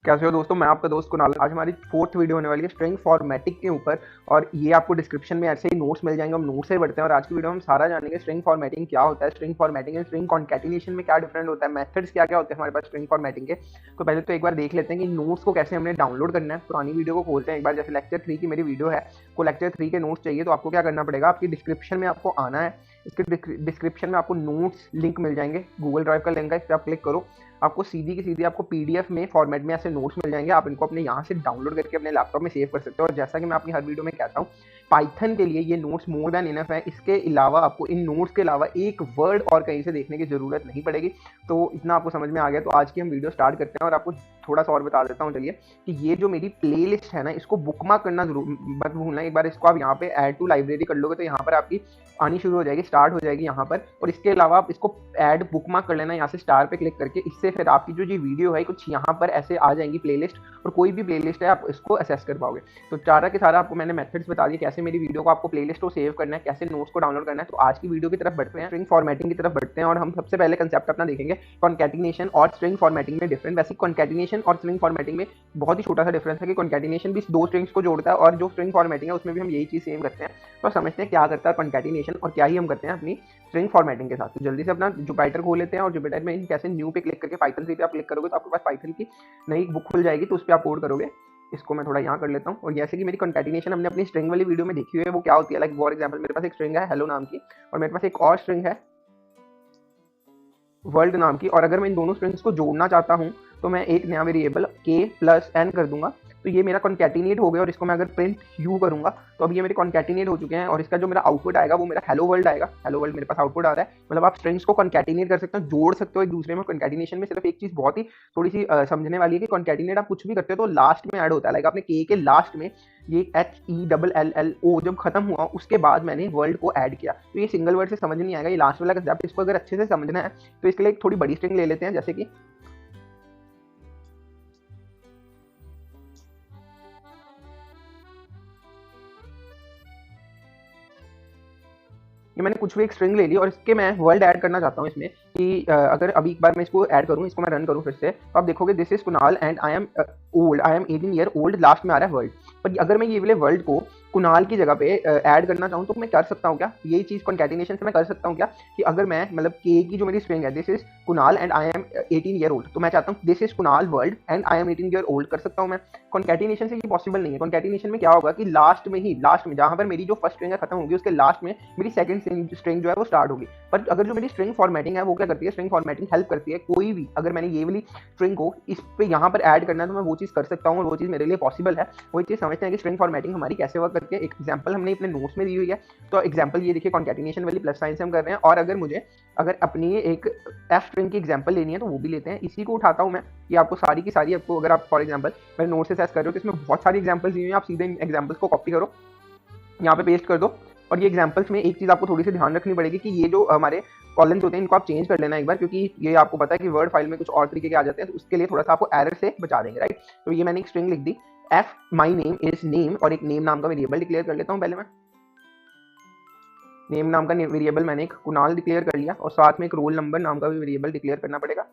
कैसे हो दोस्तों। मैं आपका दोस्त कुणाल। आज हमारी फोर्थ वीडियो होने वाली है स्ट्रिंग फॉर्मेटिंग के ऊपर, और ये आपको डिस्क्रिप्शन में ऐसे ही नोट्स मिल जाएंगे। हम नोट्स से बढ़ते हैं और आज की वीडियो में हम सारा जानेंगे स्ट्रिंग फॉर्मेटिंग क्या होता है, string formatting and string concatenation में क्या डिफरेंट होता है, मेथड्स क्या क्या होते हैं हमारे पास स्ट्रिंग फॉर्मेटिंग के। तो पहले तो एक बार देख लेते हैं कि नोट्स को कैसे हमने डाउनलोड करना है। पुरानी वीडियो को खोलते हैं एक बार। जैसे लेक्चर 3 की मेरी वीडियो है, को लेक्चर 3 के नोट्स चाहिए तो आपको क्या करना पड़ेगा, आपकी डिस्क्रिप्शन में आपको आना है। इसके डिस्क्रिप्शन में आपको नोट्स लिंक मिल जाएंगे, गूगल ड्राइव का लिंक है, इस पर आप क्लिक करो। आपको सीधी की सीधी आपको पीडीएफ में फॉर्मेट में ऐसे नोट्स मिल जाएंगे। आप इनको अपने यहाँ से डाउनलोड करके अपने लैपटॉप में सेव कर सकते हो। और जैसा कि मैं अपनी हर वीडियो में कहता हूँ, पाइथन के लिए ये नोट्स मोर देन इनफ है। इसके अलावा आपको इन नोट्स के अलावा एक वर्ड और कहीं से देखने की जरूरत नहीं पड़ेगी। तो इतना आपको समझ में आ गया तो आज की हम वीडियो स्टार्ट करते हैं। और आपको थोड़ा सा और बता देता हूँ चलिए, कि ये जो मेरी प्लेलिस्ट है ना, इसको बुकमार्क करना जरूर मत भूलना। एक बार इसको आप यहाँ पे ऐड टू लाइब्रेरी कर लोगे तो यहाँ पर आपकी आनी शुरू हो जाएगी, स्टार्ट हो जाएगी यहाँ पर। और इसके अलावा आप इसको ऐड बुकमार्क कर लेना यहाँ से स्टार पे क्लिक करके। इससे फिर आपकी जो ये वीडियो है कुछ यहाँ पर ऐसे आ जाएंगी प्लेलिस्ट, और कोई भी प्लेलिस्ट है आप इसको असेस कर पाओगे। तो सारा के सारा आपको मैंने मेथड्स बता दिए कैसे मेरी वीडियो को आपको प्लेलिस्ट को सेव करना है, कैसे नोट्स को डाउनलोड करना है। तो आज की वीडियो की तरफ बढ़ते हैं, स्ट्रिंग फॉर्मेटिंग की तरफ बढ़ते हैं। और हम सबसे पहले कंसेप्ट अपना देखेंगे कॉन्कैटिनेशन और स्ट्रिंग फॉर्मेटिंग में डिफरेंस। वैसे कॉन्कैटिनेशन और स्ट्रिंग फॉर्मेटिंग में बहुत ही छोटा सा डिफरेंस है कि कॉन्कैटिनेशन भी दो स्ट्रिंग्स को जोड़ता है, और जो स्ट्रिंग फॉर्मेटिंग है उसमें भी हम यही चीज सेम करते हैं। तो समझते हैं क्या करता है कॉन्कैटिनेशन और क्या ही हम करते हैं अपनी स्ट्रिंग फॉर्मेटिंग के साथ। तो जल्दी से अपना जुपिटर खोल लेते हैं, और जुपिटर में कैसे न्यू पे क्लिक करके पाइथन 3 पे आप क्लिक करोगे तो आपके पास पाइथन की नई बुक खुल जाएगी। तो उस पर आप कोड करोगे। इसको मैं थोड़ा यहाँ कर लेता हूँ। और जैसे कि मेरी कॉन्कैटिनेशन हमने अपनी स्ट्रिंग वाली वीडियो में देखी हुई है, वो क्या होती है, लाइक फॉर एग्जांपल मेरे पास एक स्ट्रिंग है हेलो नाम की, और मेरे पास एक और स्ट्रिंग है वर्ल्ड नाम की। और अगर मैं इन दोनों स्ट्रिंग्स को जोड़ना चाहता हूँ तो मैं एक नया वेरिएबल k प्लस n कर दूंगा। तो ये मेरा कॉन्कैटिनेट हो गया। और इसको मैं अगर प्रिंट u करूंगा तो अब ये मेरे कॉन्कैटिनेट हो चुके हैं। और इसका जो मेरा आउटपुट आएगा वो मेरा हेलो वर्ल्ड आएगा। हेलो वर्ल्ड मेरे पास आउटपुट आ रहा है। मतलब आप स्ट्रिंग्स को कॉन्कैटिनेट कर सकते हो, जोड़ सकते हो एक दूसरे में। कॉन्कैटिनेशन में सिर्फ एक चीज बहुत ही थोड़ी सी समझने वाली है कि कॉन्कैटिनेट आप कुछ भी करते हो तो लास्ट में ऐड होता है। लाइक आपने k के लास्ट में ये HELLLO जब खत्म हुआ उसके बाद मैंने वर्ल्ड को ऐड किया। तो ये सिंगल वर्ड से समझ नहीं आएगा, ये लास्ट वाला कंसेप्ट। इसको अगर अच्छे से समझना है तो इसके लिए एक थोड़ी बड़ी स्ट्रिंग ले लेते हैं। जैसे कि ये मैंने कुछ भी एक स्ट्रिंग ले ली और इसके मैं वर्ल्ड ऐड करना चाहता हूँ इसमें, कि अगर अभी एक बार मैं इसको ऐड करूँ, इसको मैं रन करूँ फिर से, तो आप देखोगे this is Kunal and I am old, I am 18 year old, last में आ रहा है वर्ल्ड। पर अगर मैं ये वाले वर्ल्ड को कुणाल की जगह पे ऐड करना चाहूँ तो मैं कर सकता हूँ क्या, यही चीज कॉन्कैटिनेशन से मैं कर सकता हूँ क्या, कि अगर मैं मतलब के की जो मेरी स्ट्रिंग है this is Kunal and I am 18 year old, तो मैं चाहता हूँ this is Kunal world and I am 18 year old कर सकता हूँ मैं। कॉन्कैटिनेशन से ये पॉसिबल नहीं है। कॉन्कैटिनेशन में क्या होगा कि लास्ट में जहां पर मेरी जो फर्स्ट स्ट्रिंग है खत्म होगी उसके लास्ट में मेरी सेकंड स्ट्रिंग जो है वो स्टार्ट होगी। पर अगर जो मेरी स्ट्रिंग फॉर्मेटिंग है वो क्या करती है, स्ट्रिंग फॉर्मेटिंग हेल्प करती है। कोई भी अगर मैंने ये वाली स्ट्रिंग को इस पे यहाँ पर ऐड करना है तो मैं वो चीज कर सकता हूँ, और वो चीज मेरे लिए पॉसिबल है। वही चीज समझते हैं कि स्ट्रिंग फॉर्मेटिंग हमारी कैसे वर्क करती है। एक एग्जांपल हमने अपने नोट्स में दी हुई है। तो एग्जांपल ये देखिए, कॉन्कैटिनेशन वाली प्लस साइन से हम कर रहे हैं। और अगर अपनी एक एफ स्ट्रिंग की एग्जांपल लेनी है तो वो भी लेते हैं। इसी को उठाता हूँ मैं, ये आपको सारी की सारी, आपको अगर आप फॉर एग्जांपल मेरे नोट से सर्च कर रहे हो तो इसमें बहुत सारी एग्जांपल्स दी हुई हैं। आप सीधे इन एग्जांपल्स को कॉपी करो, यहाँ पे पेस्ट कर दो। और ये एग्जांपल्स में एक चीज आपको थोड़ी सी ध्यान रखनी पड़ेगी कि ये जो हमारे कॉलम्स होते हैं इनको आप चेंज कर लेना एक बार, क्योंकि ये आपको पता है कि वर्ड फाइल में कुछ और तरीके के आ जाते हैं, तो उसके लिए थोड़ा सा आपको एरर से बचा देंगे, राइट। तो ये मैंने एक स्ट्रिंग लिख दी f my name is name, और एक नेम नाम का वेरिएबल डिक्लेयर कर लेता हूँ। पहले मैं नेम नाम का वेरिएबल मैंने एक कुणाल डिक्लेयर कर लिया, और साथ में एक रोल नंबर नाम का भी वेरिएबल डिक्लेयर करना पड़ेगा।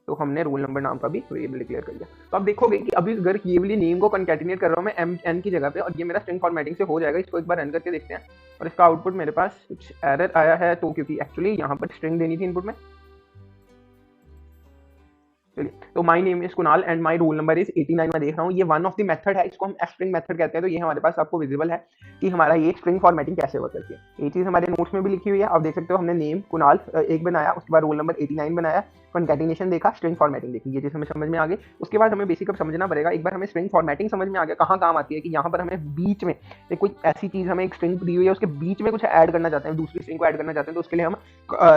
तो हमने रोल नंबर नाम का भी वेरिएबल डिक्लेयर कर लिया। तो आप देखोगे कि अभी अगर ये वाली नेम को कॉन्कैटिनेट कर रहा हूँ मैं एम एन की जगह पे, और ये मेरा स्ट्रिंग फॉर्मेटिंग से हो जाएगा। इसको एक बार रन करके देखते हैं। और इसका आउटपुट मेरे पास कुछ एरर आया है, तो क्योंकि एक्चुअली यहाँ पर स्ट्रिंग देनी थी इनपुट में। चलिए, तो माई name is Kunal and my roll number is 89 मैं देख रहा हूँ। ये वन ऑफ द मेथड है, इसको हम स्ट्रिंग मेथड कहते हैं। तो ये हमारे पास आपको विजिबल है कि हमारा ये स्ट्रिंग फॉर्मेटिंग कैसे वर्क करती है। ये चीज हमारे नोट्स में भी लिखी हुई है, आप देख सकते हो। हमने नेम कुणाल एक बनाया, उसके बाद रोल नंबर 89 बनाया, कॉन्कैटिनेशन देखा, स्ट्रिंग फॉर्मेटिंग देखी, ये चीज हमें समझ में आ गई। उसके बाद हमें बेसिक अब समझना पड़ेगा। एक बार हमें स्ट्रिंग फॉर्मेटिंग समझ में आ गया कहाँ काम आती है, कि यहाँ पर हमें बीच में कोई ऐसी चीज, हमें एक स्ट्रिंग दी हुई है उसके बीच में कुछ ऐड करना चाहते हैं, दूसरी स्ट्रिंग को ऐड करना चाहते हैं, तो उसके लिए हम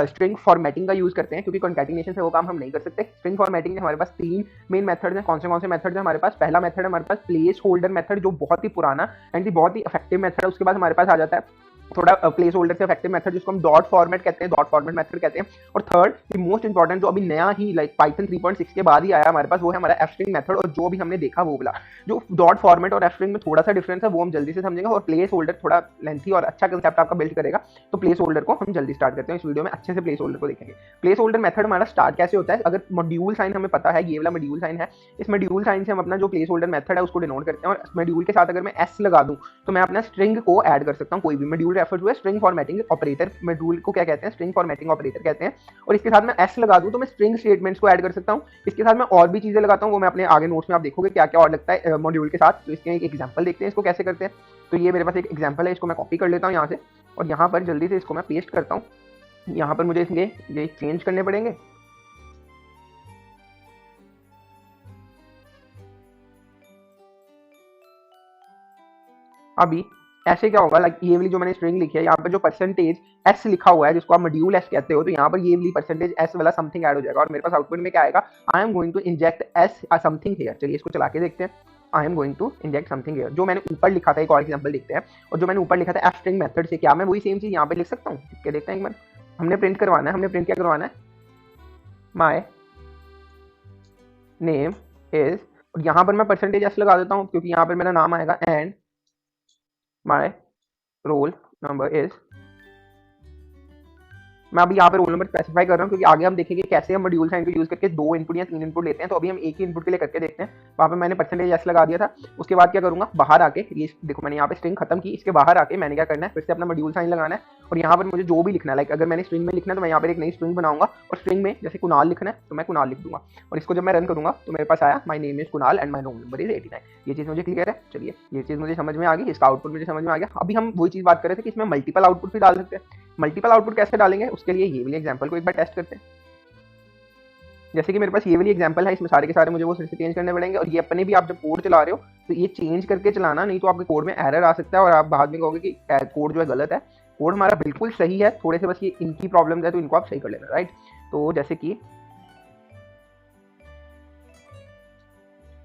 स्ट्रिंग फॉर्मेटिंग का यूज करते हैं, क्योंकि कॉन्कैटिनेशन से वो काम हम नहीं कर सकते। स्ट्रिंग फॉर्मेटिंग में हमारे पास 3 मेन मेथड्स हैं। कौन से मेथड्स हैं हमारे पास? पहला मेथड है हमारे पास प्लेस होल्डर मेथड, जो बहुत ही पुराना एंड बहुत ही इफेक्टिव मेथड है। उसके बाद हमारे पास आ जाता है थोड़ा प्लेस होल्डर से इफेक्टिव मेथड जिसको हम डॉट फॉर्मेट कहते हैं, डॉट फॉर्मेट मेथड कहते हैं। और थर्ड मोस्ट इंपॉर्टेंट जो अभी नया ही लाइक पाइथन 3.6 के बाद ही आया हमारे पास, वो है हमारा एफ-स्ट्रिंग मेथड। और जो भी हमने देखा वो बोला, जो डॉट फॉर्मेट और एफ-स्ट्रिंग में थोड़ा सा डिफरेंस है वो हम जल्दी से समझेंगे। और प्लेस होल्डर थोड़ा लेंथी और अच्छा कंसेप्ट आपका बिल्ड करेगा, तो प्लेस होल्डर को हम जल्दी स्टार्ट करते हैं। इस वीडियो में अच्छे से प्लेस होल्डर को देखेंगे। प्लेस होल्डर मेथड हमारा स्टार्ट कैसे होता है, अगर मॉड्यूल साइन हमें पता है, ये वाला मॉड्यूल साइन है, इस मॉड्यूल साइन से हम अपना जो प्लेस होल्डर मेथड है उसको डिनोट करते हैं। और मॉड्यूल के साथ अगर मैं एस लगा दूं तो मैं अपना स्ट्रिंग को ऐड कर सकता हूं। कोई भी मॉड्यूल रेफर टू है स्ट्रिंग फॉर्मेटिंग ऑपरेटर, मॉड्यूल को क्या कहते हैं, स्ट्रिंग फॉर्मेटिंग ऑपरेटर कहते हैं। और इसके साथ मैं एस लगा दूं तो मैं स्ट्रिंग स्टेटमेंट्स को ऐड कर सकता हूं। इसके साथ मैं और भी चीजें लगाता हूं, वो मैं अपने आगे नोट्स में आप देखोगे क्या क्या और लगता है मॉड्यूल के साथ। तो इसके एक एग्जांपल देखते हैं इसको कैसे करते हैं। तो ये मेरे पास एक एग्जांपल है, इसको मैं कॉपी कर लेता हूं यहाँ से और यहाँ पर जल्दी से इसको मैं पेस्ट करता हूँ। यहाँ पर मुझे इसलिए ये चेंज करने पड़ेंगे। अभी ऐसे क्या होगा, लाइक ये वाली जो मैंने स्ट्रिंग लिखी है, यहाँ पर जो परसेंटेज एस लिखा हुआ है जिसको आप मॉड्यूल एस कहते हो, तो यहाँ पर ये वाली परसेंटेज एस वाला समथिंग ऐड हो जाएगा और मेरे पास आउटपुट में क्या आएगा, I am going to inject s something here. चलिए इसको चला के देखते हैं। I am going to inject something here, जो मैंने ऊपर लिखा था, एक और एग्जांपल देखते हैं। और जो मैंने ऊपर लिखा था एफ स्ट्रिंग मेथड से, क्या मैं वही सेम चीज यहाँ पे लिख सकता हूँ? क्या देखते हैं एक बार। हमने प्रिंट करवाना है, हमने प्रिंट क्या करवाना है, माई नेम इज, और यहाँ पर मैं परसेंटेज एस लगा देता हूँ क्योंकि यहाँ पर मेरा नाम आएगा, and my roll number is. मैं अभी यहाँ पे रोल नंबर स्पेसिफाई कर रहा हूँ क्योंकि आगे हम देखेंगे कैसे हम मॉड्यूल साइन को यूज करके 2 इनपुट या 3 इनपुट लेते हैं। तो अभी हम एक ही इनपुट के लिए करके देखते हैं। वहाँ पे मैंने परसेंटेज एस लगा दिया था। उसके बाद क्या करूँगा, बाहर आके, ये देखो मैंने यहाँ पे स्ट्रिंग खत्म की, इसके बाहर आके मैंने क्या करना है, फिर से अपना मॉड्यूल साइन लगाना है और यहाँ पर मुझे जो भी लिखना है, लाइक अगर मैंने स्ट्रिंग में लिखना है तो मैं यहाँ पर एक नई स्ट्रिंग बनाऊंगा और स्ट्रिंग में जैसे कुणाल लिखना है तो मैं कुणाल लिख दूंगा। और इसको जब मैं रन करूंगा तो मेरे पास आया माई name is Kunal and my roll number is 89। ये चीज़ मुझे क्लियर है। चलिए ये चीज़ मुझे समझ में आ गई, इसका आउटपुट मुझे समझ में आ गया। अभी हम वही चीज़ बात कर रहे थे कि इसमें मल्टीपल आउटपुट भी डाल सकते हैं। मल्टीपल आउटपुट कैसे डालेंगे, उसके लिए ये वाली एग्जांपल को एक बार टेस्ट करते हैं। जैसे कि मेरे पास ये वाली एग्जांपल है, इसमें सारे के सारे मुझे वो फिर से चेंज करने पड़ेंगे। और ये अपने भी आप जब कोड चला रहे हो तो ये चेंज करके चलाना, नहीं तो आपके कोड में एरर आ सकता है और आप बाद में कहोगे कि कोड जो है गलत है। कोड हमारा बिल्कुल सही है, थोड़े से बस ये इनकी प्रॉब्लम है, तो इनको आप सही कर लेना, राइट। तो जैसे कि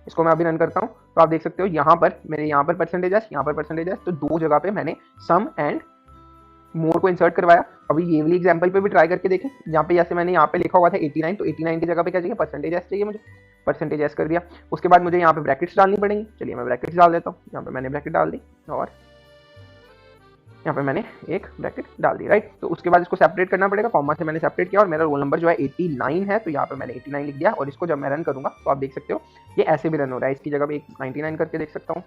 इसको मैं अभी रन करता हूँ तो आप देख सकते हो यहाँ पर मेरे यहाँ पर परसेंटेज एस, यहाँ पर परसेंटेज एस, तो 2 जगह पे मैंने सम एंड मोर को इंसर्ट करवाया। अभी ये वाली एग्जांपल पे भी ट्राई करके देखें। यहाँ पे जैसे मैंने यहाँ पे लिखा हुआ था 89, तो 89 की जगह पे क्या चाहिए, परसेंटेज एस चाहिए मुझे, परसेंटेज एस कर दिया। उसके बाद मुझे यहाँ पे ब्रैकेट्स डालनी पड़ेंगी। चलिए मैं ब्रैकेट्स डाल देता हूँ। यहाँ पे मैंने ब्रैकेट डाल दी और यहाँ पे मैंने एक ब्रैकेट डाल दी, राइट। तो उसके बाद इसको सेपरेट करना पड़ेगा, कॉमा से मैंने सेपरेट किया और मेरा रोल नंबर जो है 89 है, तो यहाँ पे मैंने 89 लिख दिया। और इसको जब मैं रन करूंगा तो आप देख सकते हो ये ऐसे भी रन हो रहा है। इसकी जगह पे 99 करके देख सकता हूँ।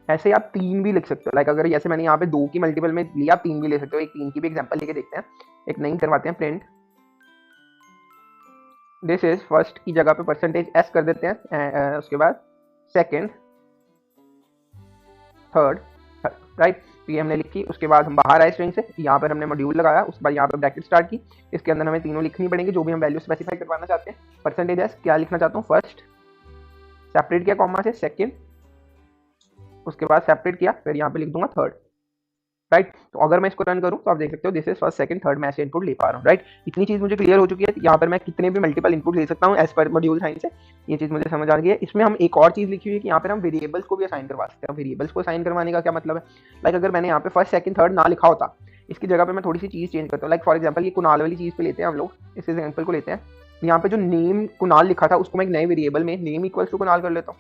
ऐसे आप 3 भी लिख सकते हो, लाइक अगर जैसे मैंने यहाँ पे 2 की मल्टीपल में लिया, आप 3 भी ले सकते हो। एक 3 की भी एग्जांपल लेके देखते हैं। एक नई करवाते हैं, प्रिंट दिस इज फर्स्ट की जगह पे परसेंटेज एस कर देते हैं, उसके बाद सेकंड, थर्ड, राइट। तो ये हमने लिखी। उसके बाद हम बाहर आए स्ट्रिंग से, यहाँ पर हमने मॉड्यूल लगाया, उसके बाद यहाँ पे ब्रैकेट स्टार्ट की। इसके अंदर हमें तीनों लिखनी पड़ेंगी जो भी हम वैल्यू स्पेसिफाई करवाना चाहते हैं। परसेंटेज एस क्या लिखना चाहता हूँ, फर्स्ट, सेपरेट किया कॉमा से, सेकंड, उसके बाद सेपरेट किया, फिर यहाँ पे लिख दूंगा थर्ड, राइट। तो अगर मैं इसको रन करूं तो आप देख सकते हो this is first, second, third, मैं ऐसे इनपुट ले पा रहा हूँ, राइट। इतनी चीज मुझे क्लियर हो चुकी है। यहाँ पर मैं कितने भी मल्टीपल इनपुट ले सकता हूँ एज पर मॉड्यूल साइन से, ये चीज मुझे समझ आ गई है। इसमें हम एक और चीज लिखी हुई है कि यहाँ पर हम वेरिएबल्स को भी असाइन करवा सकते हैं। वेरिएबल्स को असाइन करवाने का क्या मतलब है, लाइक अगर मैंने यहाँ पे फर्स्ट, सेकंड, थर्ड ना लिखा होता, इसकी जगह पे मैं थोड़ी सी चीज चेंज करता हूँ। लाइक फॉर एग्जाम्पल ये कुणाल वाली चीज पे लेते हैं हम लोग, इस एग्जाम्पल को लेते हैं। यहाँ पे जो नेम कुणाल लिखा था उसको मैं एक नए वेरिएबल में नेम इक्वल्स टू कुणाल कर लेता हूँ।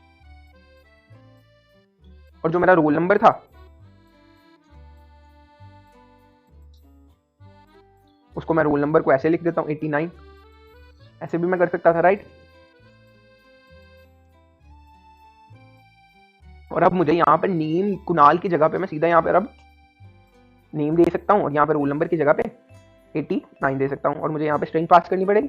और जो मेरा रोल नंबर था उसको मैं रोल नंबर को ऐसे लिख देता हूँ 89। ऐसे भी मैं कर सकता था, राइट। और अब मुझे यहाँ पर नेम कुणाल की जगह पे मैं सीधा यहाँ पर अब नेम दे सकता हूँ और यहाँ पर रोल नंबर की जगह पे 89 दे सकता हूँ और मुझे यहाँ पे स्ट्रिंग पास करनी पड़ेगी।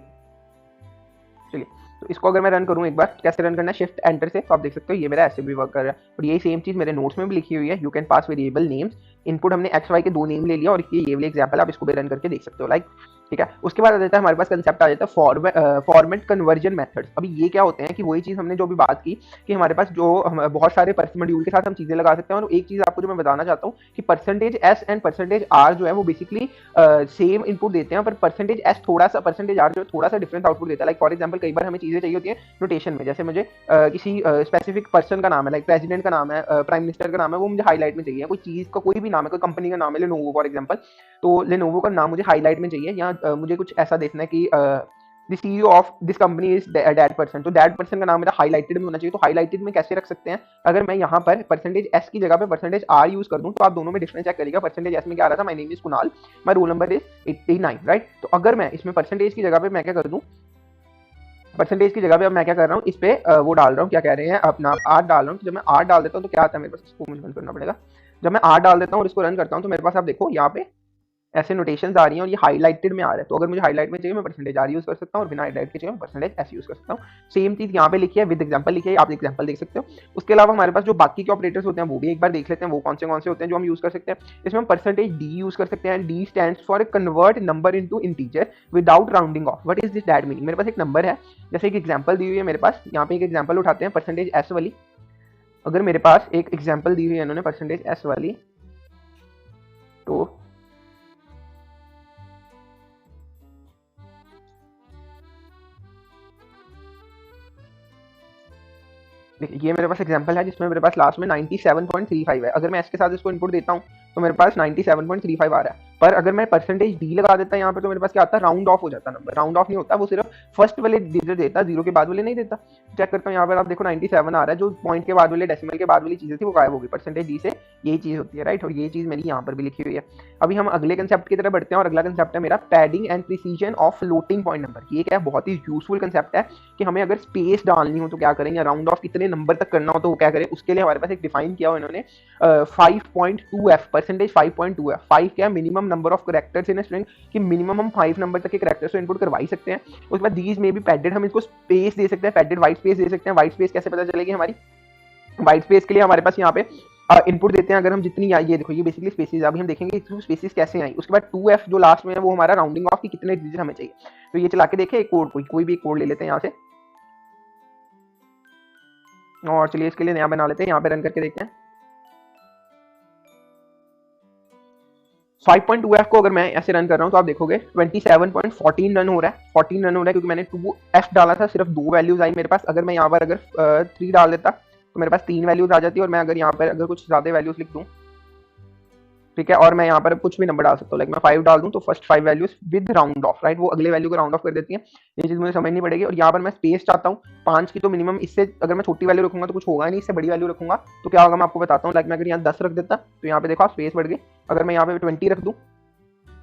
चलिए तो इसको अगर मैं रन करूँ एक बार, कैसे रन करना है, शिफ्ट एंटर से, तो आप देख सकते हो ये मेरा ऐसे भी वर्क कर रहा है। और यही सेम चीज मेरे नोट्स में भी लिखी हुई है, you can pass variable names. Input हमने एक्स वाई के 2 नेम ले लिया और ये वाली एग्जांपल आप इसको भी रन करके देख सकते हो, लाइक। ठीक है। उसके बाद आ जाता है हमारे पास कंसेप्ट आ जाता है फॉर्मेट कन्वर्जन मेथड्स। अभी ये क्या होते हैं कि वही चीज़ हमने जो भी बात की कि हमारे पास जो बहुत सारे मॉड्यूल के साथ हम चीज़ें लगा सकते हैं, और एक चीज़ आपको जो मैं बताना चाहता हूँ कि percentage s and percentage r जो है वो बेसिकली सेम इनपुट देते हैं, पर परसेंटेज एस थोड़ा सा, परसेंटेज आर जो थोड़ा सा डिफरेंट आउटपुट देता है। लाइक फॉर एग्जाम्पल कई बार हमें चीज़ें चाहिए होती है नोटेशन में, जैसे मुझे किसी स्पेसिफिक पर्सन का नाम है, लाइक प्रेसिडेंट का नाम है, प्राइम मिनिस्टर का नाम है, वो मुझे हाईलाइट में चाहिए। कोई चीज़ का कोई भी नाम है, कोई कंपनी का नाम है, लेनोवो फॉर एग्जाम्पल, तो लेनोवो का नाम मुझे हाईलाइट में चाहिए, या मुझे कुछ ऐसा देखना है कि the CEO of this company is that person, तो दैट पर्सन का नाम मेरा हाईलाइटेड में होना चाहिए। तो हाईलाइटेड में कैसे रख सकते हैं, अगर मैं यहाँ पर परसेंटेज एस की जगह पे परसेंटेज आर यूज कर दूं, तो आप दोनों में डिफरेंस चेक करिएगा। परसेंटेज एस में क्या आ रहा था, my name is Kunal, my roll number is 89, right. तो अगर मैं इसमें परसेंटेज की जगह पे मैं क्या कर दूं, परसेंटेज की जगह पे अब मैं क्या कर रहा हूँ, इस पे वो डाल रहा हूँ, क्या कह रहे हैं, अपना आर डाल रहा हूँ। जब मैं आर डाल देता हूँ तो क्या आता है मेरे पास, इसको मुझे बंद करना पड़ेगा। जब मैं आर डाल देता हूँ और इसको रन करता हूँ तो मेरे पास आप देखो यहाँ पे ऐसे नोटेशंस आ रही हैं और ये हाईलाइटेड में आ रहा है। तो अगर मुझे हाईलाइट में चाहिए मैं परसेंटेज आर यूज कर सकता हूँ, और बिना हाईलाइट के चाहिए मैं परसेंटेज एस यूज कर सकता हूँ। सेम चीज यहाँ पे लिखी है, विद एग्जांपल लिखी है, आप एग्जांपल देख सकते हो। उसके अलावा हमारे पास जो बाकी के ऑपरेटर्स होते हैं वो भी एक बार देख लेते हैं, वो कौन से होते हैं जो हम यूज कर सकते हैं। इसमें हम परसेंटेज डी यूज कर सकते हैं। D stands for convert number into integer without rounding off. What is this that meaning, मेरे पास एक नंबर है, जैसे एक एग्जांपल दी हुई है मेरे पास, यहाँ पे एक एग्जांपल उठाते हैं परसेंटेज एस वाली। अगर मेरे पास एक एग्जांपल दी हुई है इन्होंने परसेंटेज एस वाली, तो देखिए ये मेरे पास एग्जांपल है जिसमें मेरे पास लास्ट में 97.35 है। अगर मैं इसके साथ इसको इनपुट देता हूँ तो मेरे पास 97.35 आ रहा है। पर अगर मैं परसेंटेज डी लगा देता यहाँ पे तो मेरे पास क्या आता है, राउंड ऑफ हो जाता है नंबर। राउंड ऑफ नहीं होता, वो सिर्फ फर्स्ट वाले डिजिट देता है, जीरो के बाद वाले नहीं देता। चेक करता हूँ यहाँ पर, आप देखो 97 आ रहा है, जो पॉइंट के बाद वाले डेसिमल के बाद वाली चीजें थी वो गायब होगी। परसेंटेज डी से यही चीज होती है, राइट। और ये चीज मेरी यहाँ पर भी लिखी हुई है। अभी हम अगले कंसेप्ट की तरफ बढ़ते हैं, और अगला कंसेप्ट है मेरा padding and precision of floating point number. ये क्या है, बहुत ही यूजफुल कंसेप्ट है कि हमें अगर स्पेस डालनी हो तो क्या करेंगे, राउंड ऑफ कितने नंबर तक करना हो तो वो क्या करें। उसके लिए हमारे पास एक डिफाइन किया हुआ इन्होंने 5.2f, परसेंटेज 5.2f। 5 क्या minimum number of characters in string, कि मिनिमम हम 5 नंबर तक के करेक्टर्स को इनपुट करवा ही सकते हैं। उसके बाद दीज में भी पैडेड, हम इसको स्पेस दे सकते हैं, पैडेड वाइट स्पेस दे सकते हैं। वाइट स्पेस कैसे पता चलेगी हमारी, वाइट स्पेस के लिए हमारे पास यहाँ पे इनपुट देते हैं। अगर हम जितनी, ये देखो ये बेसिकली स्पेसिस, अभी हम देखेंगे स्पेसिस कैसे आई। उसके बाद 2f जो लास्ट में है वो हमारा राउंडिंग ऑफ की कितने डिजिट हमें चाहिए। तो ये चला के देखें एक कोड, कोई भी एक कोड ले लेते हैं यहाँ से, और चलिए इसके लिए नया बना लेते हैं, यहाँ पे रन करके देखते हैं। 5.2f को अगर मैं ऐसे रन कर रहा हूँ तो आप देखोगे 27.14 रन हो रहा है। 14 रन हो रहा है क्योंकि मैंने 2f डाला था, सिर्फ 2 वैल्यूज आई मेरे पास। अगर मैं यहाँ पर अगर 3 डाल देता तो मेरे पास 3 वैल्यूज आ जाती है। और मैं अगर यहाँ पर अगर कुछ ज्यादा वैल्यूज लिख दूँ, ठीक है, और मैं यहाँ पर कुछ भी नंबर डाल सकता हूँ, लाइक मैं 5 डाल दूँ तो first 5 values with round of, right, वो अगले वैल्यू को राउंड ऑफ कर देती है। ये चीज़ मुझे समझनी पड़ेगी। और यहाँ पर मैं स्पेस चाहता हूँ 5 की, तो मिनिमम इससे अगर मैं छोटी वैल्यू रखूंगा तो कुछ होगा नहीं, इससे बड़ी वैल्यू रखूंगा तो क्या होगा मैं आपको बताता हूँ। लाइक मैं अगर यहाँ 10 रख देता तो यहाँ पे देखो स्पेस बढ़ गई। अगर मैं यहाँ पे 20 रख दूँ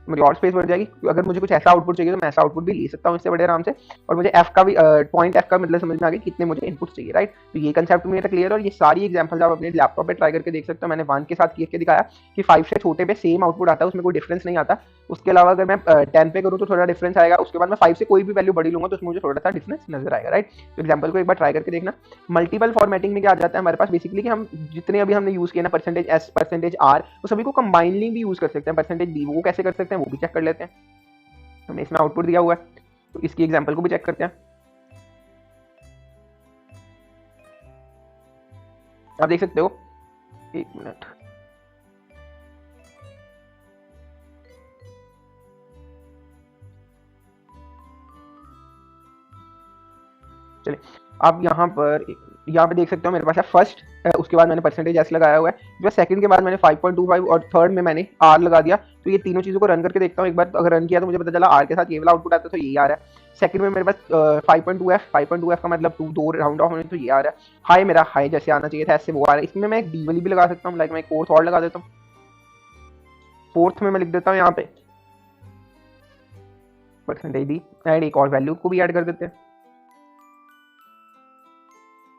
मेरी और स्पेस बढ़ जाएगी। अगर मुझे कुछ ऐसा आउटपुट चाहिए तो मैं ऐसा आउटपुट भी ले सकता हूँ इससे बड़े आराम से। और मुझे एफ का भी पॉइंट एफ का मतलब समझ में आ गया कितने मुझे इनपुट चाहिए, राइट। तो ये कंसेप्ट मेरा क्लियर है। और ये सारी एग्जांपल्स आप अपने लैपटॉप पे ट्राई करके देख सकते हो। मैंने 1 के साथ किए दिखाया कि 5 से छोटे पे सेम आउटपुट आता है, उसमें कोई डिफरेंस नहीं आता। उसके अलावा अगर मैं 10 पे करूँ तो थोड़ा डिफरेंस आएगा। उसके बाद मैं 5 से कोई भी वैल्यू बड़ी लूंगा तो उसमें मुझे थोड़ा सा डिफरेंस नजर आएगा, राइट। तो एग्जाम्पल को एक बार ट्राई करके देखना। मल्टीपल फॉर्मेटिंग में क्या आ जाता है हमारे पास, बेसिकली कि हम जितने अभी हमने यूज किए ना, परसेंटेज एस, परसेंटेज आर, वो सभी को कंबाइनली भी यूज कर सकते हैं। परसेंटेज डी वो कैसे कर सकते हैं वो भी चेक कर लेते हैं। हमने इसमें आउटपुट दिया हुआ है तो इसकी एग्जांपल को भी चेक करते हैं। आप देख सकते हो, एक मिनट, चलिए आप यहाँ पे देख सकते हो मेरे पास है फर्स्ट, उसके बाद मैंने परसेंटेज एस लगाया हुआ है। जो सेकंड के बाद मैंने 5.25 और थर्ड में मैंने आर लगा दिया। तो ये तीनों चीज़ों को रन करके देखता हूँ एक बार। अगर रन किया तो मुझे पता चला आर के साथ ये वाला आउटपुट आता है तो ये आ रहा है। सेकंड में मेरे पास 5.2f का मतलब 2 राउंड ऑफ होने तो ये आ रहा है। हाई मेरा हाई जैसे आना चाहिए था ऐसे वो आ रहा है। इसमें मैं एक डी वाली भी लगा सकता हूँ, लाइक मैं एक फोर्थ और लगा देता हूँ। फोर्थ में मैं लिख देता हूँ यहाँ पे परसेंटेज डी एंड एक और वैल्यू को भी ऐड कर देते हैं।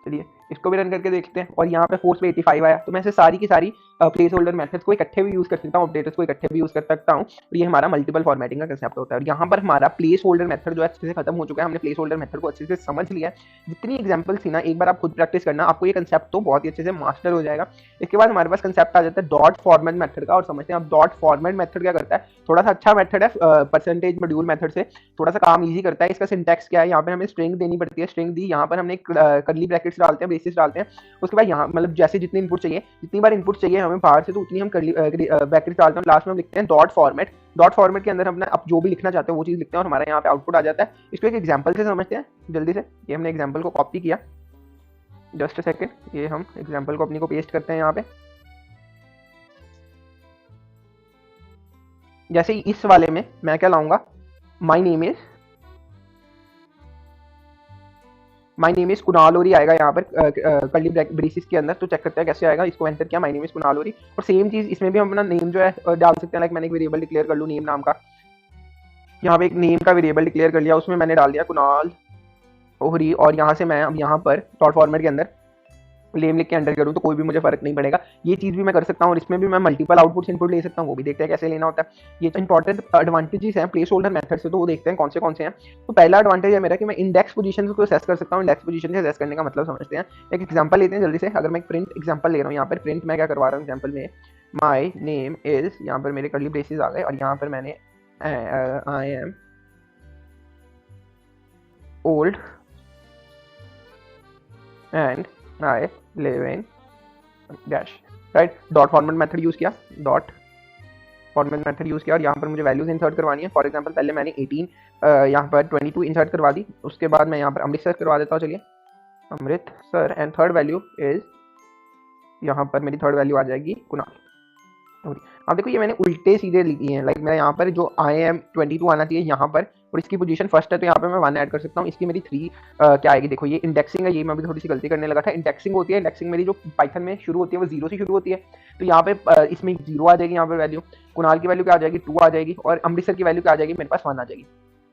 चलिए इसको भी रन करके देखते हैं और यहाँ पे फोर्स पे 85 आया। तो मैं ऐसे सारी की सारी प्लेस होल्डर मेथड्स को इकट्ठे भी यूज कर सकता हूँ, अपडेटर्स को इकट्ठे भी यूज कर सकता हूँ, और ये हमारा मल्टीपल फॉर्मेटिंग का कंसेप्ट होता है। और यहाँ पर हमारा प्लेस होल्डर मेथड जो है अच्छे से खत्म हो चुका है, हमने प्लेस होल्डर मेथड को अच्छे से समझ लिया है। जितनी एग्जाम्पल थी ना, एक बार आप खुद प्रैक्टिस करना, आपको ये कंसेप्ट तो बहुत ही अच्छे से मास्टर हो जाएगा। इसके बाद हमारे पास कंसेप्ट आ जाता है डॉट फॉर्मेट मेथड का, और समझते हैं अब डॉट फॉर्मेट मेथड क्या करता है। थोड़ा सा अच्छा मेथड है परसेंटेज मॉड्यूल मेथड से, थोड़ा सा काम ईजी करता है। इसका सिंटैक्स क्या है, यहाँ पे हमें स्ट्रिंग देनी पड़ती है, स्ट्रिंग दी, यहाँ पर हमने कर्ली ब्रैकेट्स डालते हैं, ब्रेसेस डालते हैं। उसके बाद यहाँ मतलब जैसे जितनी इनपुट चाहिए, जितनी बार इनपुट चाहिए हमें बाहर से, तो उतनी हम कर्ली ब्रैकेट्स डालते हैं। लास्ट में हम लिखते हैं डॉट फॉर्मेट। डॉट फॉर्मेट के अंदर अपना अब जो भी लिखना चाहते हैं वो चीज़ लिखते हैं और हमारा यहाँ पे आउटपुट आ जाता है। इसको एक एग्जाम्पल से समझते हैं जल्दी से। ये हमने एग्जाम्पल को कॉपी किया, जस्ट अ सेकेंड, ये हम एग्जाम्पल को अपनी को पेस्ट करते हैं यहाँ पे। जैसे इस वाले में मैं क्या लाऊंगा, माई नेम इज कुणाल ओरी आएगा यहाँ पर कर्ली ब्रेसिस के अंदर। तो चेक करते हैं कैसे आएगा, इसको एंटर किया, माई नेम इज कुणाल ओरी। और सेम चीज इसमें भी हम अपना नेम जो है डाल सकते हैं। लाइक मैंने एक वेरिएबल डिक्लेयर कर लूँ नेम नाम का, यहाँ पे एक नेम का वेरिएबल डिक्लेयर कर लिया, उसमें मैंने डाल दिया कुणाल ओहरी। और यहाँ से मैं अब यहाँ पर डॉट फॉर्मेट के अंदर नेम लिख के एंटर करूँ तो कोई भी मुझे फर्क नहीं पड़ेगा। ये चीज़ भी मैं कर सकता हूँ और इसमें भी मैं मल्टीपल आउटपुट्स इनपुट ले सकता हूँ, वो भी देखते हैं कैसे लेना होता है। ये तो इंपॉर्टेंट एडवांटेजेस हैं प्लेस होल्डर मेथड से, तो वो देखते हैं कौन से हैं। तो पहला एडवांटेज है मेरा कि मैं इंडेक्स पोजीशन को असेस कर सकता हूँ। इंडेक्स पोजीशन से असेस करने का मतलब समझते हैं। एक एग्जांपल लेते हैं जल्दी से। अगर मैं एक प्रिंट एग्जांपल ले रहा हूँ, यहाँ पर प्रिंट मैं क्या करवा रहा हूँ एग्जांपल में, माई नेम इज, यहाँ पर मेरे कर्ली ब्रेसेस आ गए और यहाँ पर मैंने I am old and I live in dash, right. Dot format method use किया, डॉट फॉर्मेट मेथड यूज किया और यहाँ पर मुझे वैल्यूज इंसर्ट करवानी है। फॉर एग्जांपल पहले मैंने 18 यहाँ पर 22 इंसर्ट करवा दी। उसके बाद मैं यहाँ पर अमृतसर करवा देता हूँ, चलिए Amritsar. And third value is, यहाँ पर मेरी थर्ड वैल्यू आ जाएगी कुणाल। अब देखो ये मैंने उल्टे सीधे लिखी है। लाइक मेरा यहाँ पर जो आई एम 22 आना चाहिए यहाँ पर, और इसकी पोजीशन फर्स्ट है तो यहाँ पे मैं 1 ऐड कर सकता हूँ। इसकी मेरी 3 क्या आएगी, देखो ये इंडेक्सिंग है, ये मैं भी थोड़ी सी गलती करने लगा था। इंडेक्सिंग होती है, इंडेक्सिंग मेरी जो पाइथन में शुरू होती है वो 0 से शुरू होती है। तो यहाँ पे इसमें 0 आ जाएगी, यहाँ पर वैल्यू कुणाल की वैल्यू क्या आ जाएगी 2 आ जाएगी, और अमृतसर की वैल्यू क्या आ जाएगी मेरे पास 1 आ जाएगी।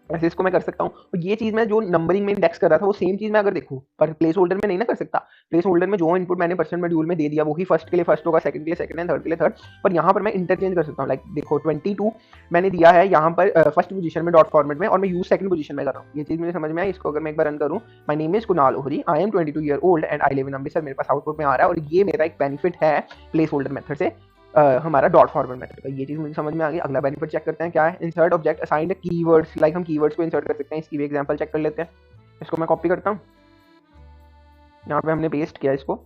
ऐसे इसको मैं कर सकता हूँ। और ये चीज़ मैं जो नंबरिंग में इंडेक्स कर रहा था वो सेम चीज़ मैं अगर देखूँ पर प्लेस होल्डर में नहीं ना कर सकता। प्लेस होल्डर में जो इनपुट मैंने परसेंट मॉड्यूल में दे दिया वो ही फर्स्ट के लिए फर्स्ट होगा, सेकंड के लिए सेकंड एंड थर्ड के लिए थर्ड। पर यहाँ पर मैं इंटरचेंज कर सकता हूँ। लाइक देखो 22 मैंने दिया है यहाँ पर फर्स्ट पोजीशन में डॉट फॉर्मेट में, और मैं यूज सेकंड पोजीशन में कर रहा हूँ। ये चीज़ मुझे समझ में आई। इसको अगर मैं एक बार रन करूँ, my name is Kunal Ohri, I am 22 year old and I live in Amritsar, मेरे पास आउटपुट में आ रहा है। और ये मेरा एक बेनिफिट है प्लेस होल्डर मेथड से हमारा डॉट फॉर्मेट मेथड का। ये चीज़ मुझे समझ में आ गई। अगला बेनिफिट चेक करते हैं क्या है, insert object assigned keywords. Like हम कीवर्ड्स को इंसर्ट कर सकते हैं। इसकी भी एग्जांपल चेक कर लेते हैं। इसको मैं कॉपी करता हूँ, यहाँ पे हमने पेस्ट किया इसको।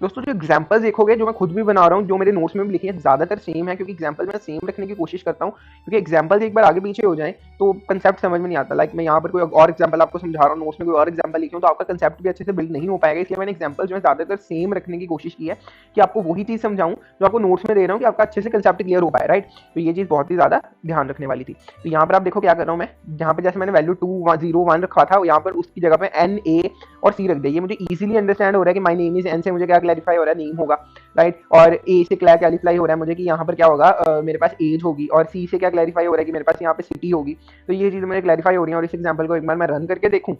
दोस्तों जो एग्जांपल्स देखोगे जो मैं खुद भी बना रहा हूँ, जो मेरे नोट्स में भी लिखी है, ज़्यादातर सेम है, क्योंकि एग्जांपल मैं सेम रखने की कोशिश करता हूँ। क्योंकि एग्जांपल्स एक बार आगे पीछे हो जाए तो कंसेप्ट समझ में नहीं आता। लाइक मैं यहाँ पर कोई और एग्जांपल आपको समझा रहा हूँ, नोट्स में कोई और एग्जांपल लिखी हूँ तो आपका कंसेप्ट भी अच्छे से बिल्ड नहीं हो पाएगा। इसलिए मैंने एग्जांपल जो है ज़्यादातर सेम रखने की कोशिश की है कि आपको वही चीज़ समझाऊँ जो आपको नोट्स में दे रहा हूँ, कि आपका अच्छे से कंसेप्ट क्लियर हो पाए, राइट। तो ये चीज़ बहुत ही ज़्यादा ध्यान रखने वाली थी। तो यहाँ पर आप देखो क्या कर रहा हूँ मैं, यहाँ पर जैसे मैंने वैल्यू 2 0 1 रखा था, यहाँ पर उसकी जगह पे एन ए और सी रख दिया। ये मुझे ईजिली अंडरस्टैंड हो रहा है कि माई नेम इज, एन से मुझे क्या क्लैरिफाई हो रहा है, नेम होगा, राइट। और ए से क्या क्लैरिफाई हो रहा है मुझे कि यहाँ पर क्या होगा, मेरे पास एज होगी। और सी से क्या क्लैरिफाई हो रहा है कि मेरे पास यहाँ पे सिटी होगी। तो ये चीज़ मुझे क्लैरिफाई हो रही है। और इस एग्जांपल को एक बार मैं रन करके देखूँ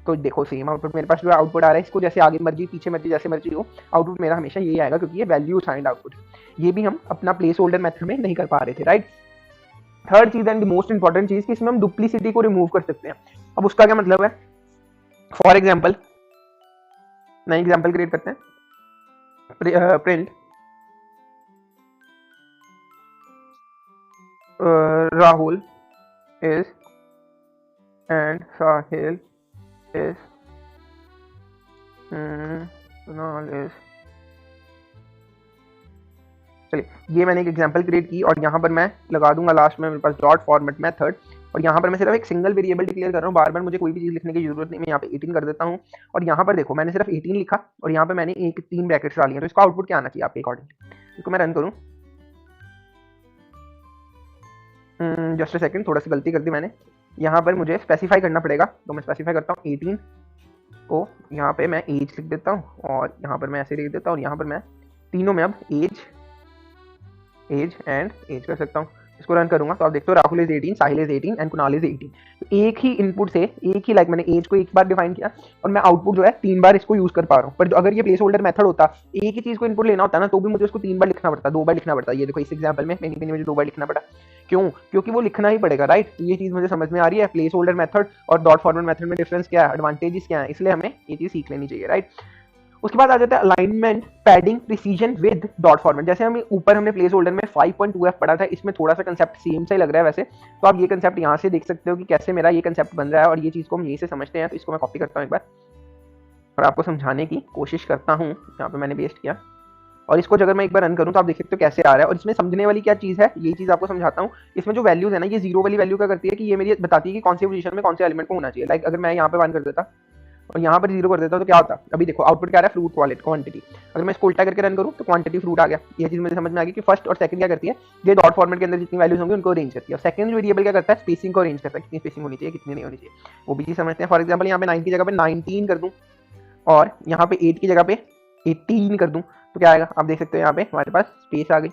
तो देखो सेम आउटपुट मेरे पास जो आउटपुट आ रहा है। इसको जैसे आगे मर्जी पीछे मर्जी जैसे मर्जी हो, आउटपुट मेरा हमेशा यही आएगा, क्योंकि ये वैल्यू असाइंड आउटपुट। ये भी हम अपना प्लेस होल्डर मेथड में नहीं कर पा रहे थे, राइट। थर्ड चीज एंड मोस्ट इंपॉर्टेंट चीज कि इसमें हम डुप्लीसिटी को रिमूव कर सकते हैं। अब उसका क्या मतलब है, फॉर एग्जाम्पल नई एग्जाम्पल क्रिएट करते हैं, print Rahul is and Sahil is Kunal is। चलिए ये मैंने एक एग्जांपल क्रिएट की और यहाँ पर मैं लगा दूंगा लास्ट में मेरे पास डॉट फॉर्मेट मेथड। और यहाँ पर मैं सिर्फ एक सिंगल वेरिएबल डिक्लेयर कर रहा हूँ, बार बार मुझे कोई भी चीज़ लिखने की जरूरत नहीं। मैं यहाँ पे 18 कर देता हूँ और यहाँ पर देखो मैंने सिर्फ 18 लिखा और यहाँ पे मैंने एक 3 ब्रैकेट्स डाली हैं। तो इसका आउटपुट क्या आना चाहिए आपके अकॉर्डिंग। इसको मैं रन करूँ, जस्ट अ सेकंड, थोड़ा सी गलती कर दी मैंने। यहाँ पर मुझे स्पेसिफाई करना पड़ेगा, तो मैं स्पेसिफाई करता हूँ 18 को, यहाँ पे मैं एज लिख देता हूँ और यहाँ पर मैं ऐसे लिख देता हूँ। और यहाँ पर मैं तीनों में अब एज एज एंड एज कर सकता हूँ। इसको रन करूंगा तो आप देखते हो Rahul is 18, Sahil is 18 and Kunal is 18। तो एक ही इनपुट से एक ही लाइक मैंने एज को एक बार डिफाइन किया और मैं आउटपुट जो है 3 बार इसको यूज कर पा रहा हूँ। पर जो अगर ये प्लेस होल्डर मेथड होता, एक ही चीज को इनपुट लेना होता ना, तो भी मुझे उसको 3 बार लिखना पड़ता, 2 बार लिखना पड़ता। ये देखो इस एग्जाम्पल में मैंने मुझे 2 बार लिखना पड़ा। क्यों? क्योंकि वो लिखना ही पड़ेगा, राइट। तो ये चीज मुझे समझ में आ रही है, प्लेस होल्डर मेथड और डॉट फॉर्मेट मेथड में डिफरेंस क्या है, एडवांटेजेस क्या है, इसलिए हमें ये चीज सीख लेनी चाहिए, राइट। उसके बाद आ जाता है alignment, padding, precision with dot format. जैसे हम ऊपर हमने प्लेस होल्डर में 5.2f पढ़ा था, इसमें थोड़ा सा कंसेप्ट सेम सा ही लग रहा है वैसे। तो आप ये कंसेप्ट यहाँ से देख सकते हो कि कैसे मेरा ये कंसेप्ट बन रहा है और ये चीज़ को हम यहीं से समझते हैं। तो इसको मैं कॉपी करता हूँ एक बार और आपको समझाने की कोशिश करता हूँ। यहाँ पे मैंने पेस्ट किया और इसको अगर मैं एक बार रन करूँ तो आप देख सकते हो कैसे आ रहा है। और इसमें समझने वाली क्या चीज़ है, ये चीज़ आपको समझाता हूँ। इसमें जो वैल्यूज है ना, ये जीरो वाली वैल्यू क्या करती है कि ये मेरी बताती है कि कौन सी पोजीशन में कौन से एलिमेंट को होना चाहिए। लाइक अगर मैं यहाँ पे 1 कर देता और यहाँ पर 0 कर देता तो क्या होता, अभी देखो आउटपुट क्या आ रहा है, फ्रूट क्वांटिटी। अगर मैं इसको उल्टा करके रन करूँ तो क्वांटिटी फ्रूट आ गया। ये चीज़ मुझे समझ में आ गई कि फर्स्ट और सेकंड क्या करती है, ये डॉट फॉर्मेट के अंदर जितनी वैल्यूज होंगी उनको अरेंज करती है। और सेकंड वेरिएबल क्या करता है, स्पेसिंग को अरेंज करता है, कितनी स्पेसिंग होनी चाहिए कितनी नहीं होनी चाहिए, वो भी चीज़ समझते हैं। फॉर एग्जाम्पल यहाँ पे 9 की जगह पे 19 कर दूँ और यहाँ पे 8 की जगह पे 18 कर दूँ तो क्या आएगा, आप देख सकते हो यहाँ पे हमारे पास स्पेस आ गई।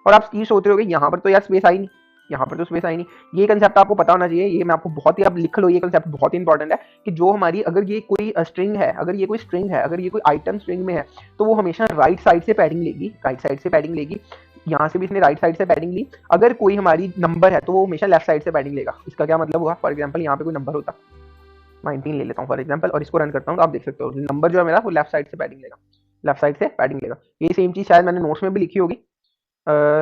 और आप चीज सोच रहे हो यहाँ पर तो यार स्पेस आई नहीं, यहाँ पर तो स्पेस आई नहीं। ये कंसेप्ट आपको पता होना चाहिए, ये मैं आपको बहुत ही, आप लिख लो, ये कंसेप्ट बहुत ही इंपॉर्टेंट है कि जो हमारी अगर ये कोई स्ट्रिंग है, अगर ये कोई स्ट्रिंग है, अगर ये कोई आइटम स्ट्रिंग में है तो वो हमेशा राइट साइड से पैडिंग लेगी, राइट साइड से पैडिंग लेगी। यहाँ से भी इसने राइट साइड से पैडिंग ली। अगर कोई हमारी नंबर है तो वो हमेशा लेफ्ट साइड से पैडिंग लेगा। इसका क्या मतलब हुआ, फॉर एग्जाम्पल यहाँ पे कोई नंबर होता, 19 ले लेता हूँ फॉर एग्जाम्पल, और इसको रन करता हूँ तो आप देख सकते हो नंबर जो है मेरा वो लेफ्ट साइड से पैडिंग लेगा, लेफ्ट साइड से पैडिंग लेगा। ये सेम चीज शायद मैंने नोट्स में भी लिखी होगी,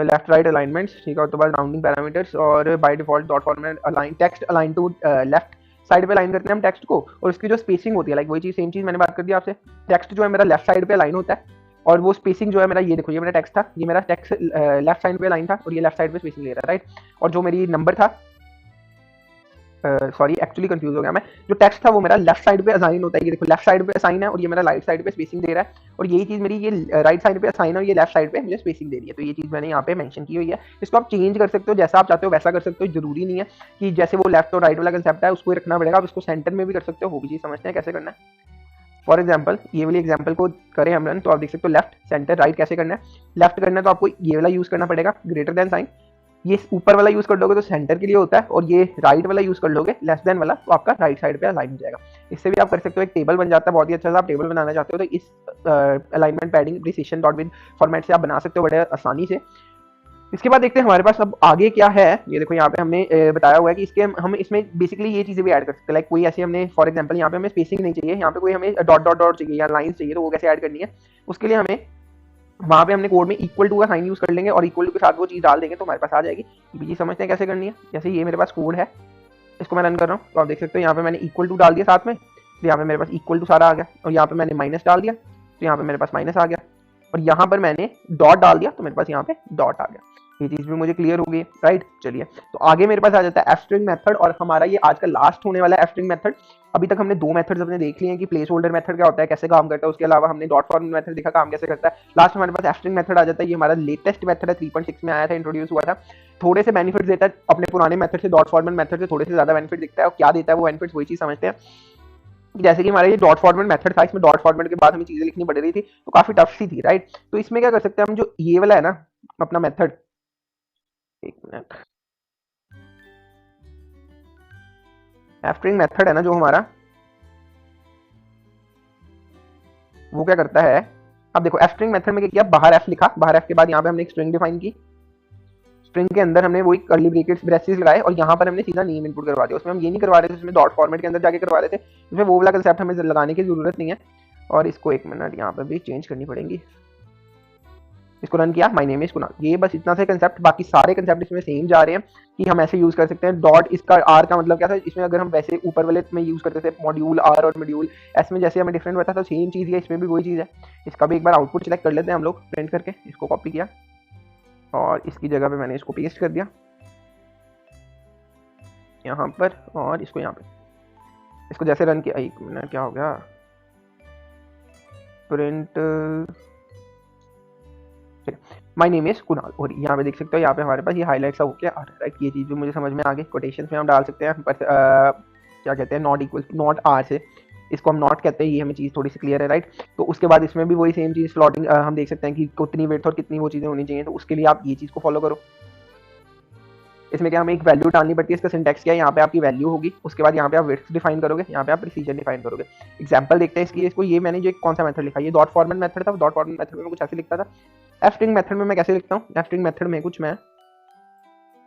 लेफ्ट राइट अलाइनमेंट्स, ठीक है। उसके बाद राउंडिंग पैरामीटर्स और by default dot format align, text align to left side पे अलाइन करते हैं हम टेक्स्ट को। और उसकी जो स्पेसिंग होती है, लाइक वही चीज सेम चीज मैंने बात कर दी आपसे, टेक्स्ट जो है मेरा लेफ्ट साइड पे अलाइन होता है और वो स्पेसिंग जो है मेरा, ये देखो ये मेरा टेक्स्ट था, ये मेरा टेक्स्ट लेफ्ट साइड पे अलाइन था और ये लेफ्ट साइड पे स्पेसिंग ले रहा है, राइट। और जो मेरी नंबर था, सॉरी एक्चुअली कंफ्यूज हो गया मैं, जो टेक्स्ट था वो मेरा लेफ्ट साइड पे असाइन होता है, ये देखो लेफ्ट साइड पे असाइन है और ये मेरा राइट साइड पे स्पेसिंग दे रहा है। और यही चीज मेरी ये राइट साइड पे असाइन है और ये लेफ्ट साइड पे मुझे स्पेसिंग दे रही है। तो ये चीज मैंने यहाँ पे मेंशन की हुई है। इसको आप चेंज कर सकते हो, जैसा आप चाहते हो वैसा कर सकते हो। जरूरी नहीं है कि जैसे वो लेफ्ट और राइट वाला कंसेप्ट है उसको ही रखना पड़ेगा, आप इसको सेंटर में भी कर सकते हो, वो भी चीज समझते हैं कैसे करना है। फॉर एग्जाम्पल ये वाली एग्जाम्पल को करें हम रन तो आप देख सकते हो लेफ्ट सेंटर राइट कैसे करना है। लेफ्ट करना है तो आपको ये वाला यूज करना पड़ेगा, ग्रेटर देन साइन। ये ऊपर वाला यूज कर लोगे तो सेंटर के लिए होता है और ये राइट वाला यूज कर लोगे लेस देन वाला तो आपका राइट साइड पे अलाइन हो जाएगा। इससे भी आप कर सकते हो, एक टेबल बन जाता है बहुत ही अच्छा सा। आप टेबल बनाना चाहते हो तो इस alignment padding precision dot with format से आप बना सकते हो बड़े आसानी से। इसके बाद देखते हैं हमारे पास अब आगे क्या है। ये देखो यहाँ पे हमने बताया हुआ है कि इसके हम इसमें बेसिकली ये चीजें भी ऐड कर सकते हैं। लाइक कोई ऐसे हमने फॉर एग्जांपल यहाँ पे हमें स्पेसिंग नहीं चाहिए, यहाँ पे कोई हमें डॉट डॉट डॉट चाहिए या लाइंस चाहिए, तो वो कैसे ऐड करनी है उसके लिए हमें वहां पे हमने कोड में इक्वल टू का साइन यूज कर लेंगे और इक्वल टू के साथ वो चीज डाल देंगे तो हमारे पास आ जाएगी। ये चीज समझते हैं कैसे करनी है। जैसे ये मेरे पास कोड है, इसको मैं रन कर रहा हूँ तो आप देख सकते हो यहाँ पे मैंने इक्वल टू डाल दिया साथ में, तो यहाँ पे मेरे पास इक्वल टू सारा आ गया। और यहाँ पे मैंने माइनस डाल दिया तो यहाँ पे मेरे पास माइनस आ गया। और यहाँ पर मैंने डॉट डाल दिया तो मेरे पास यहाँ पे डॉट आ गया। ये चीज भी मुझे क्लियर हो गई, राइट। चलिए तो आगे मेरे पास आ जाता है एफ स्ट्रिंग मेथड और हमारा ये आज का लास्ट होने वाला है एफ स्ट्रिंग मेथड। अभी तक हमने 2 मेथड्स अपने देख लिए हैं कि प्लेस होल्डर मेथड क्या होता है, कैसे काम करता है। उसके अलावा हमने डॉट फॉर्मेट मेथड देखा काम कैसे करता है। लास्ट हमारे पास एफ स्ट्रिंग मेथड आ जाता है। ये हमारा लेटेस्ट मेथड है, 3.6 में आया था, इंट्रोड्यूस हुआ था। थोड़े से बेनिफिट देता है अपने पुराने मेथड से, डॉट फॉर्मेट मेथड से थोड़े से ज्यादा बेनिफिट दिखता है। और क्या देता है वो बेनिफिट, वही चीज समझते हैं। जैसे कि हमारा ये डॉट फॉर्मेट मेथड था, इसमें डॉट फॉर्मेट के बाद हमें चीजें लिखनी पड़ रही थी तो काफी टफ सी थी, राइट। तो इसमें क्या कर सकते हैं हम, जो ये वाला है ना अपना मेथड, एक मिनट, एफ स्ट्रिंग मेथड है ना जो हमारा, वो क्या करता है। अब देखो एफ स्ट्रिंग मेथड में क्या किया, बाहर एफ लिखा, बाहर एफ के बाद यहाँ पे हमने एक स्ट्रिंग डिफाइन की, स्ट्रिंग के अंदर हमने वही कर्ली ब्रैकेट्स ब्रेसेस लगाए और यहाँ पर हमने सीधा नेम इनपुट करवा दिया। उसमें हम ये नहीं करवा रहे थे, उसमें डॉट फॉर्मेट के अंदर जाके करवा रहे थे, उसमें वो वाला कंसेप्ट हमें लगाने की जरूरत नहीं है। और इसको एक मिनट यहाँ पर भी चेंज करनी पड़ेगी। इसको रन किया, माय नेम इज कुणाल, ये बस इतना से कंसेप्ट, बाकी सारे कंसेप्ट इसमें सेम जा रहे हैं कि हम ऐसे यूज कर सकते हैं। डॉट, इसका आर का मतलब क्या था, इसमें अगर हम वैसे ऊपर वाले में यूज करते थे मॉड्यूल आर और मॉड्यूल एस में जैसे हमें डिफरेंट बता था, सेम चीज है इसमें भी वही चीज है। इसका भी एक बार आउटपुट सिलेक्ट कर लेते हैं हम लोग प्रिंट करके। इसको कॉपी किया और इसकी जगह पे मैंने इसको पेस्ट कर दिया यहाँ पर और इसको यहाँ पे, इसको जैसे रन किया, एक मिनट क्या हो गया, print my name is Kunal. और यहाँ पे देख सकते हो यहाँ पे हमारे पास ये हाईलाइट सा होके आ रहा है, राइट। ये चीज भी मुझे समझ में आ गई। कोटेशंस में हम डाल सकते हैं पर क्या कहते हैं, नॉट इक्वल नॉट आर से, इसको हम नॉट कहते हैं। ये हमें चीज थोड़ी सी क्लियर है, राइट। तो उसके बाद इसमें भी वही सेम चीज फ्लोटिंग हम देख सकते हैं कि कितनी वेट और कितनी वो चीजें होनी चाहिए। तो उसके लिए आप ये चीज को फॉलो करो। इसमें क्या हमें एक वैल्यू डालनी पड़ती है, इसका सिंटैक्स क्या है, यहाँ पे आपकी वैल्यू होगी, उसके बाद यहाँ पे आप विड्थ डिफाइन करोगे, यहाँ पे आप प्रिसीजन डिफाइन करोगे। एग्जांपल देखते हैं इसकी, इसको ये मैंने जो कौन सा मेथड लिखा है, ये डॉट फॉर्मेट मेथड था। डॉट फॉर्मेट मेथड में कुछ ऐसे लिखता था। एफ स्ट्रिंग मेथड में मैं कैसे लिखता हूँ, एफ स्ट्रिंग मेथड में कुछ मैं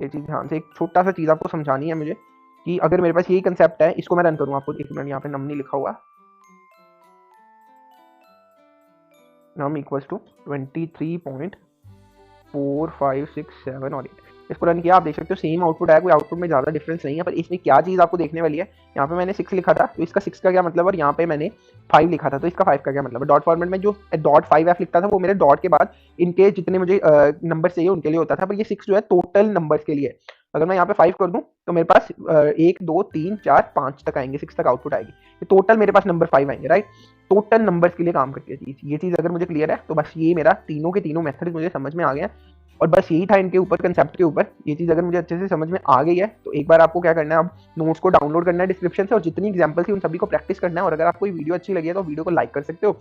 ये चीज़ ध्यान से, एक छोटा सा चीज़ आपको समझानी है मुझे कि अगर मेरे पास यही कंसेप्ट है, इसको मैं रन करूँ, आपको एक मिनट, यहाँ पे नम नहीं लिखा हुआ, नम इक्वल्स टू 23.4567 और 8, इसको रन किया, आप देख सकते हो सेम आउटपुट आया, कोई आउटपुट में ज़्यादा डिफरेंस नहीं है। पर इसमें क्या चीज़ आपको देखने वाली है, यहाँ पे मैंने 6 लिखा था तो इसका 6 का क्या मतलब, और यहाँ पे मैंने 5 लिखा था तो इसका 5 का क्या मतलब है। डॉट फॉर्मेट में जो डॉट 5f लिखता था वो मेरे डॉट के बाद इनके जितने मुझे नंबर चाहिए उनके लिए होता था, पर ये 6 जो है टोटल नंबर्स के लिए। अगर मैं यहाँ पे 5 कर दूं तो मेरे पास 1 2 3 4 5 तक आएंगे, 6 तक आउटपुट आएगी, ये टोटल मेरे पास नंबर 5 आएंगे, राइट। टोटल नंबर्स के लिए काम करती है चीज़, ये चीज़ अगर मुझे क्लियर है तो बस ये मेरा तीनों के तीनों मेथड मुझे समझ में आ गया। और बस यही था इनके ऊपर, कंसेप्ट के ऊपर। ये चीज़ अगर मुझे अच्छे से समझ में आ गई है तो एक बार आपको क्या करना है, अब नोट्स को डाउनलोड करना है डिस्क्रिप्शन से, और जितनी एग्जांपल थी उन सभी को प्रैक्टिस करना है। और अगर आपको ये वीडियो अच्छी लगी है तो वीडियो को लाइक कर सकते हो,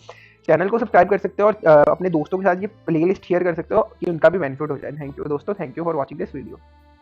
चैनल को सब्सक्राइब कर सकते हो, और अपने दोस्तों के साथ ये प्लेलिस्ट शेयर कर सकते हो कि उनका भी बेनिफिट हो जाए। थैंक यू दोस्तों, thank you for watching this video.